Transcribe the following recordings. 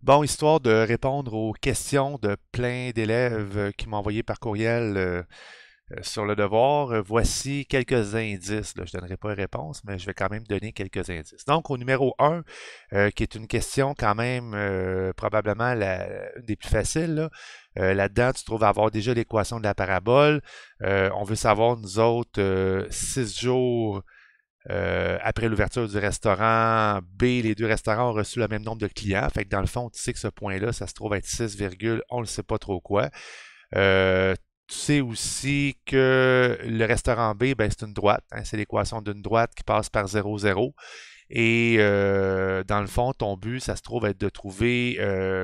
Bon, histoire de répondre aux questions de plein d'élèves qui m'ont envoyé par courriel sur le devoir, voici quelques indices. Là, je ne donnerai pas les réponses, mais je vais quand même donner quelques indices. Donc, au numéro 1, qui est une question quand même probablement une des plus faciles, là, là-dedans, tu trouves avoir déjà l'équation de la parabole. On veut savoir, nous autres, 6 jours après l'ouverture du restaurant B, les deux restaurants ont reçu le même nombre de clients. Fait que dans le fond, tu sais que ce point-là, ça se trouve être 6, on ne sait pas trop quoi. Euh, Tu sais aussi que le restaurant B, ben, c'est une droite, hein, c'est l'équation d'une droite qui passe par 0, 0. Et dans le fond, ton but, ça se trouve être de trouver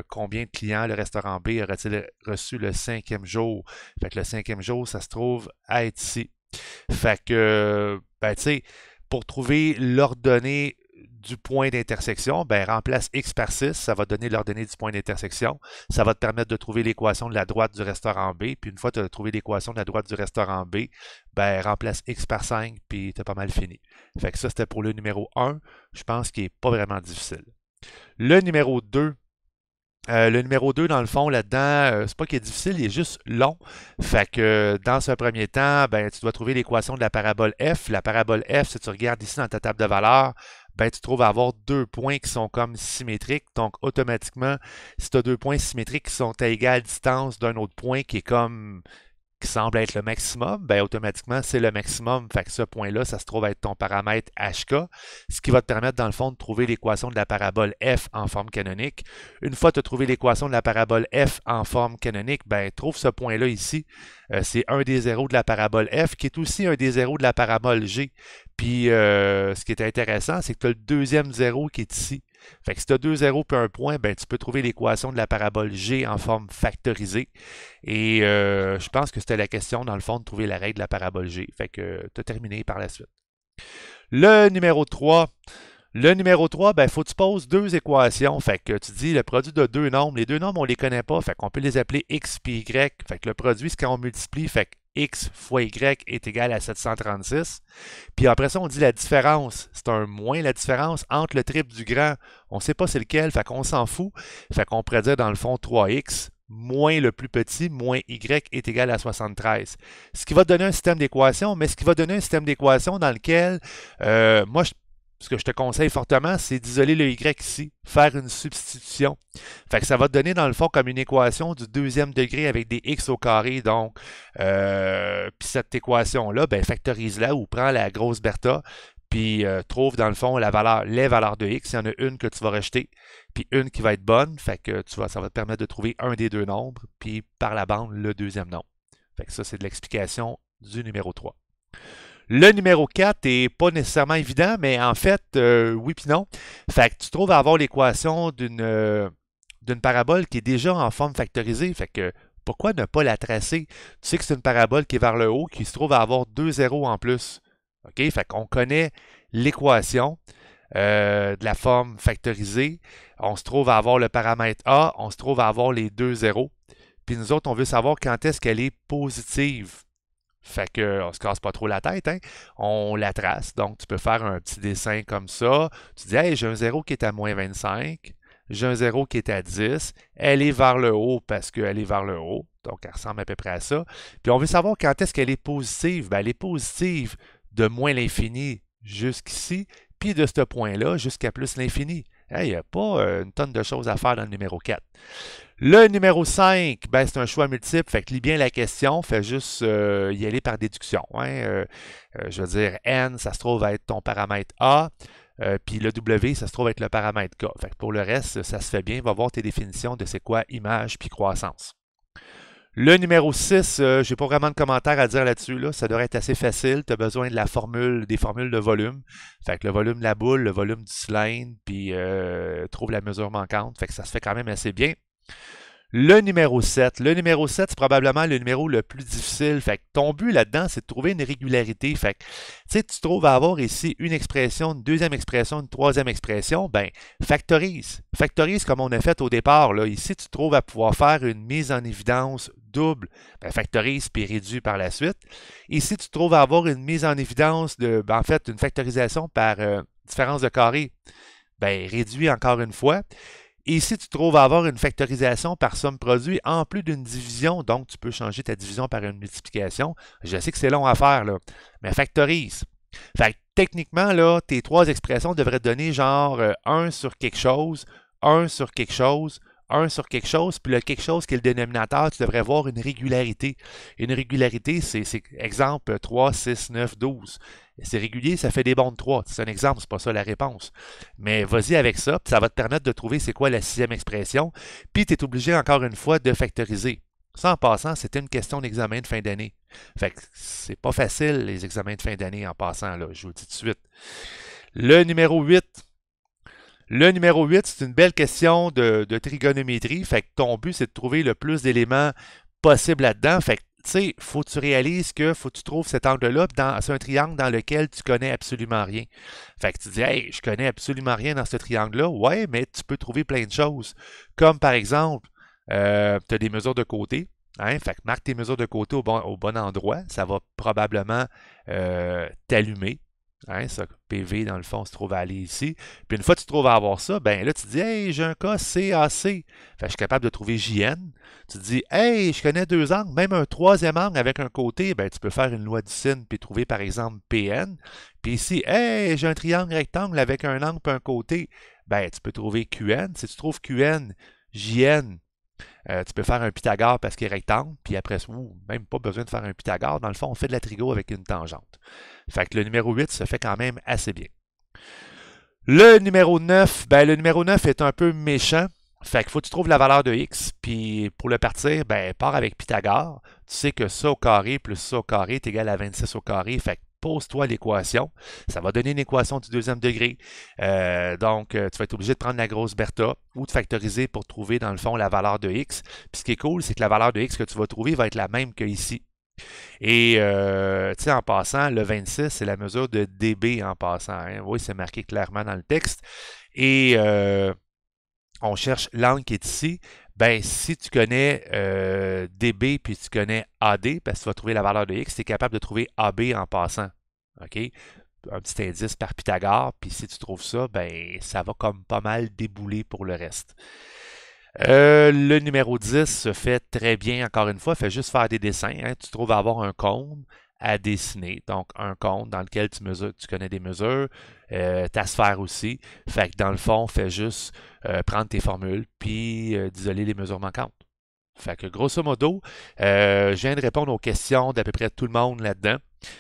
combien de clients le restaurant B aurait-il reçu le 5e jour. Fait que le 5e jour, ça se trouve à être ici. Fait que, ben, tu sais, pour trouver l'ordonnée du point d'intersection, ben, remplace x par 6, ça va donner l'ordonnée du point d'intersection. Ça va te permettre de trouver l'équation de la droite du restaurant B. Puis une fois que tu as trouvé l'équation de la droite du restaurant B, ben, remplace x par 5, puis tu as pas mal fini. Fait que ça, c'était pour le numéro 1. Je pense qu'il n'est pas vraiment difficile. Le numéro 2, dans le fond, là-dedans, c'est pas qu'il est difficile, il est juste long. Fait que dans un premier temps, ben, tu dois trouver l'équation de la parabole f. La parabole f, si tu regardes ici dans ta table de valeurs, ben, tu trouves avoir deux points qui sont comme symétriques. Donc, automatiquement, si tu as deux points symétriques qui sont à égale distance d'un autre point qui est comme qui semble être le maximum, ben automatiquement, c'est le maximum. Fait que ce point-là, ça se trouve être ton paramètre HK, ce qui va te permettre, dans le fond, de trouver l'équation de la parabole f en forme canonique. Une fois que tu as trouvé l'équation de la parabole f en forme canonique, ben trouve ce point-là ici. C'est un des zéros de la parabole f, qui est aussi un des zéros de la parabole g. Puis, ce qui est intéressant, c'est que tu as le deuxième zéro qui est ici. Fait que si tu as deux zéros puis un point, ben, tu peux trouver l'équation de la parabole g en forme factorisée. Et je pense que c'était la question, dans le fond, de trouver la règle de la parabole g. Fait que tu as terminé par la suite. Le numéro 3. Le numéro 3, ben, faut que tu poses deux équations. Fait que tu dis le produit de deux nombres. Les deux nombres, on ne les connaît pas. Fait qu'on peut les appeler x puis y. Fait que le produit, c'est quand on multiplie. Fait que x fois y est égal à 736. Puis après ça, on dit la différence. C'est un moins la différence entre le triple du grand. On ne sait pas c'est lequel. Fait qu'on s'en fout. Fait qu'on pourrait dire dans le fond 3x moins le plus petit, moins y est égal à 73. Ce qui va donner un système d'équation, mais ce qui va donner un système d'équation dans lequel, moi, ce que je te conseille fortement, c'est d'isoler le y ici, faire une substitution. Fait que ça va te donner dans le fond comme une équation du deuxième degré avec des x au carré. Donc, puis cette équation-là, ben, factorise-la ou prends la grosse Bertha, puis trouve dans le fond les valeurs de x. Il y en a une que tu vas rejeter, puis une qui va être bonne. Fait que ça va te permettre de trouver un des deux nombres, puis par la bande, le deuxième nombre. Fait que ça, c'est de l'explication du numéro 3. Le numéro 4 n'est pas nécessairement évident, mais en fait, oui puis non. Fait que tu trouves à avoir l'équation d'une parabole qui est déjà en forme factorisée. Fait que pourquoi ne pas la tracer? Tu sais que c'est une parabole qui est vers le haut, qui se trouve à avoir deux zéros en plus. OK? Fait qu'on connaît l'équation de la forme factorisée. On se trouve à avoir le paramètre A, on se trouve à avoir les deux zéros. Puis nous autres, on veut savoir quand est-ce qu'elle est positive. Fait qu'on se casse pas trop la tête, hein? On la trace. Donc, tu peux faire un petit dessin comme ça. Tu dis, hey, j'ai un zéro qui est à moins 25. J'ai un zéro qui est à 10. Elle est vers le haut parce qu'elle est vers le haut. Donc, elle ressemble à peu près à ça. Puis, on veut savoir quand est-ce qu'elle est positive. Ben, elle est positive de moins l'infini jusqu'ici, puis de ce point-là jusqu'à plus l'infini. Il n'y a pas une tonne de choses à faire dans le numéro 4. Le numéro 5, ben, c'est un choix multiple, fait que lis bien la question, fais juste y aller par déduction. Hein. Je veux dire, N, ça se trouve à être ton paramètre A, puis le W, ça se trouve être le paramètre K. Fait que pour le reste, ça se fait bien, va voir tes définitions de c'est quoi image puis croissance. Le numéro 6, j'ai pas vraiment de commentaires à dire là-dessus. Là. Ça devrait être assez facile. Tu as besoin de la formule, des formules de volume. Fait que le volume de la boule, le volume du cylindre, puis trouve la mesure manquante. Fait que ça se fait quand même assez bien. Le numéro 7. Le numéro 7, c'est probablement le numéro le plus difficile. Fait que ton but là-dedans, c'est de trouver une régularité. Fait que, tu sais, tu trouves à avoir ici une expression, une deuxième expression, une troisième expression, ben, factorise. Factorise comme on a fait au départ. Là. Ici, tu trouves à pouvoir faire une mise en évidence double. Ben, factorise puis réduit par la suite. Ici, tu trouves à avoir une mise en évidence de, ben, en fait, une factorisation par différence de carré. Ben, réduit encore une fois. Ici, tu trouves à avoir une factorisation par somme produit en plus d'une division. Donc, tu peux changer ta division par une multiplication. Je sais que c'est long à faire, là, mais factorise. Fait que techniquement, là, tes trois expressions devraient te donner genre 1 sur quelque chose, 1 sur quelque chose, 1 sur quelque chose, puis le quelque chose qui est le dénominateur, tu devrais voir une régularité. Une régularité, c'est exemple 3, 6, 9, 12. C'est régulier, ça fait des bons de 3. C'est un exemple, c'est pas ça la réponse. Mais vas-y avec ça, puis ça va te permettre de trouver c'est quoi la sixième expression, puis tu es obligé encore une fois de factoriser. Ça, en passant, c'était une question d'examen de fin d'année. Fait que c'est pas facile, les examens de fin d'année en passant, là, je vous le dis tout de suite. Le numéro 8. Le numéro 8, c'est une belle question de trigonométrie. Fait que ton but, c'est de trouver le plus d'éléments possible là-dedans. Fait que, tu sais, faut que tu réalises que faut que tu trouves cet angle-là. C'est un triangle dans lequel tu connais absolument rien. Fait que tu dis, hey, je connais absolument rien dans ce triangle-là. Ouais, mais tu peux trouver plein de choses. Comme par exemple, tu as des mesures de côté. Hein? Fait que marque tes mesures de côté au bon endroit. Ça va probablement t'allumer. Hein, ça, PV, dans le fond, se trouve à aller ici. Puis une fois que tu trouves à avoir ça, ben là, tu te dis, hey, j'ai un cas CAC. Fait que je suis capable de trouver JN. Tu te dis, hey, je connais deux angles, même un troisième angle avec un côté, ben tu peux faire une loi du sin puis trouver, par exemple, PN. Puis ici, hey, j'ai un triangle rectangle avec un angle et un côté, ben tu peux trouver QN. Si tu trouves QN, JN, tu peux faire un Pythagore parce qu'il est rectangle, puis après ça, même pas besoin de faire un Pythagore. Dans le fond, on fait de la trigo avec une tangente. Fait que le numéro 8 se fait quand même assez bien. Le numéro 9, ben le numéro 9 est un peu méchant. Fait qu'il faut que tu trouves la valeur de x, puis pour le partir, ben pars avec Pythagore. Tu sais que ça au carré plus ça au carré est égal à 26 au carré. Fait que pose-toi l'équation. Ça va donner une équation du deuxième degré. Donc, tu vas être obligé de prendre la grosse Bertha ou de factoriser pour trouver, dans le fond, la valeur de x. Puis ce qui est cool, c'est que la valeur de x que tu vas trouver va être la même que ici. Et, tu sais, en passant, le 26, c'est la mesure de dB en passant. Hein. Oui, c'est marqué clairement dans le texte. Et on cherche l'angle qui est ici. Ben, si tu connais dB puis tu connais AD, parce que tu vas trouver la valeur de x, tu es capable de trouver AB en passant. OK? Un petit indice par Pythagore, puis si tu trouves ça, ben, ça va comme pas mal débouler pour le reste. Le numéro 10 se fait très bien, encore une fois, fait juste faire des dessins. Hein. Tu trouves à avoir un cône à dessiner. Donc, un cône dans lequel tu connais des mesures, ta sphère aussi. Fait que dans le fond, fais juste prendre tes formules puis d'isoler les mesures manquantes. Fait que grosso modo, je viens de répondre aux questions d'à peu près tout le monde là-dedans.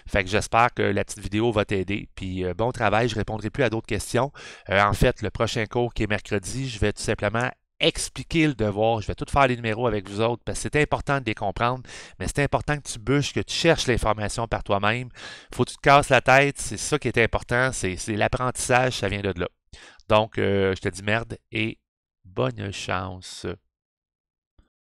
Fait que j'espère que la petite vidéo va t'aider. Puis bon travail, je ne répondrai plus à d'autres questions. En fait, le prochain cours qui est mercredi, je vais tout simplement expliquer le devoir. Je vais tout faire les numéros avec vous autres parce que c'est important de les comprendre, mais c'est important que tu bûches, que tu cherches l'information par toi-même. Faut que tu te casses la tête, c'est ça qui est important, c'est l'apprentissage, ça vient de là. Donc, je te dis merde et bonne chance.